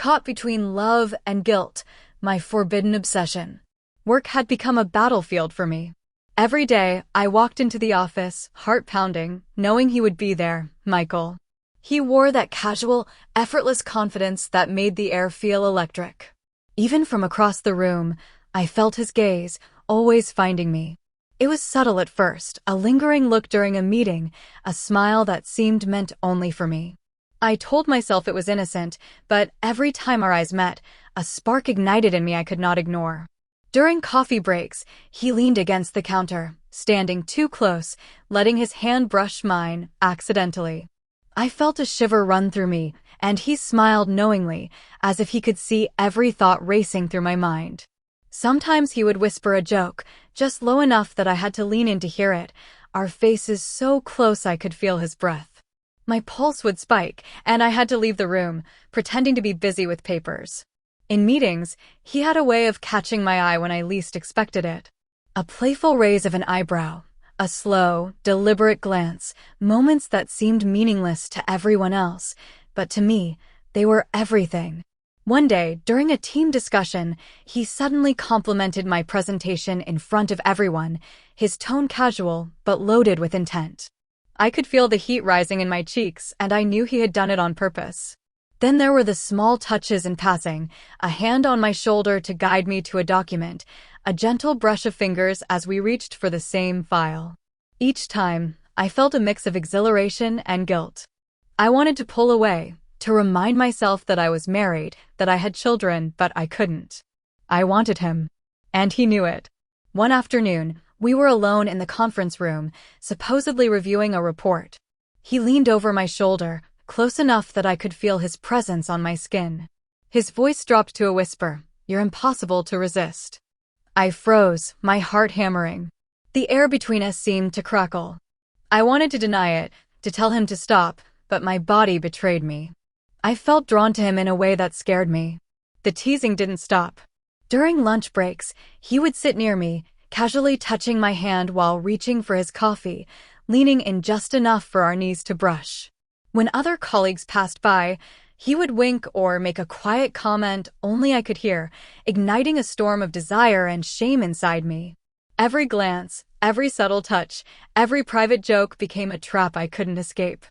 caught between love and guilt, my forbidden obsession. Work had become a battlefield for me. Every day, I walked into the office, heart pounding, knowing he would be there, Michael. He wore that casual, effortless confidence that made the air feel electric. Even from across the room, I felt his gaze, always finding me. It was subtle at first, a lingering look during a meeting, a smile that seemed meant only for me. I told myself it was innocent, but every time our eyes met, a spark ignited in me I could not ignore. During coffee breaks, he leaned against the counter, standing too close, letting his hand brush mine, accidentally. I felt a shiver run through me, and he smiled knowingly, as if he could see every thought racing through my mind. Sometimes he would whisper a joke, just low enough that I had to lean in to hear it, our faces so close I could feel his breath. My pulse would spike, and I had to leave the room, pretending to be busy with papers. In meetings, he had a way of catching my eye when I least expected it. A playful raise of an eyebrow, a slow, deliberate glance, moments that seemed meaningless to everyone else, but to me, they were everything. One day, during a team discussion, he suddenly complimented my presentation in front of everyone, his tone casual, but loaded with intent. I could feel the heat rising in my cheeks, and I knew he had done it on purpose. Then there were the small touches in passing, a hand on my shoulder to guide me to a document, a gentle brush of fingers as we reached for the same file. Each time, I felt a mix of exhilaration and guilt. I wanted to pull away, to remind myself that I was married, that I had children, but I couldn't. I wanted him. And he knew it. One afternoon, we were alone in the conference room, supposedly reviewing a report. He leaned over my shoulder, close enough that I could feel his presence on my skin. His voice dropped to a whisper, "You're impossible to resist." I froze, my heart hammering. The air between us seemed to crackle. I wanted to deny it, to tell him to stop, but my body betrayed me. I felt drawn to him in a way that scared me. The teasing didn't stop. During lunch breaks, he would sit near me, casually touching my hand while reaching for his coffee, leaning in just enough for our knees to brush. When other colleagues passed by, he would wink or make a quiet comment only I could hear, igniting a storm of desire and shame inside me. Every glance, every subtle touch, every private joke became a trap I couldn't escape.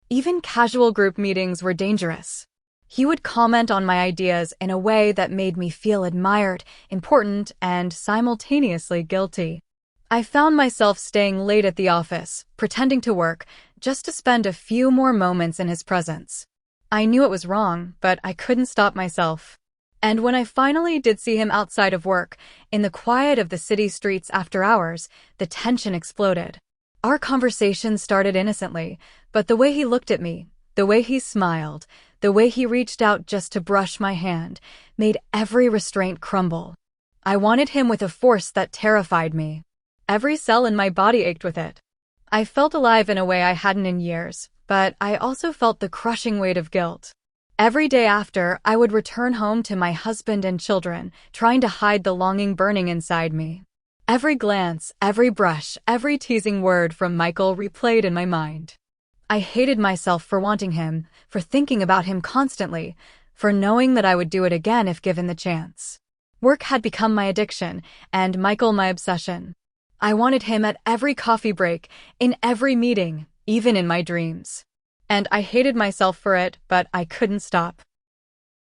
Even casual group meetings were dangerous. He would comment on my ideas in a way that made me feel admired, important, and simultaneously guilty. I found myself staying late at the office, pretending to work, just to spend a few more moments in his presence. I knew it was wrong, but I couldn't stop myself. And when I finally did see him outside of work, in the quiet of the city streets after hours, the tension exploded. Our conversation started innocently, but the way he looked at me, the way he smiled, the way he reached out just to brush my hand, made every restraint crumble. I wanted him with a force that terrified me. Every cell in my body ached with it. I felt alive in a way I hadn't in years, but I also felt the crushing weight of guilt. Every day after, I would return home to my husband and children, trying to hide the longing burning inside me. Every glance, every brush, every teasing word from Michael replayed in my mind. I hated myself for wanting him, for thinking about him constantly, for knowing that I would do it again if given the chance. Work had become my addiction, and Michael my obsession. I wanted him at every coffee break, in every meeting, even in my dreams. And I hated myself for it, but I couldn't stop.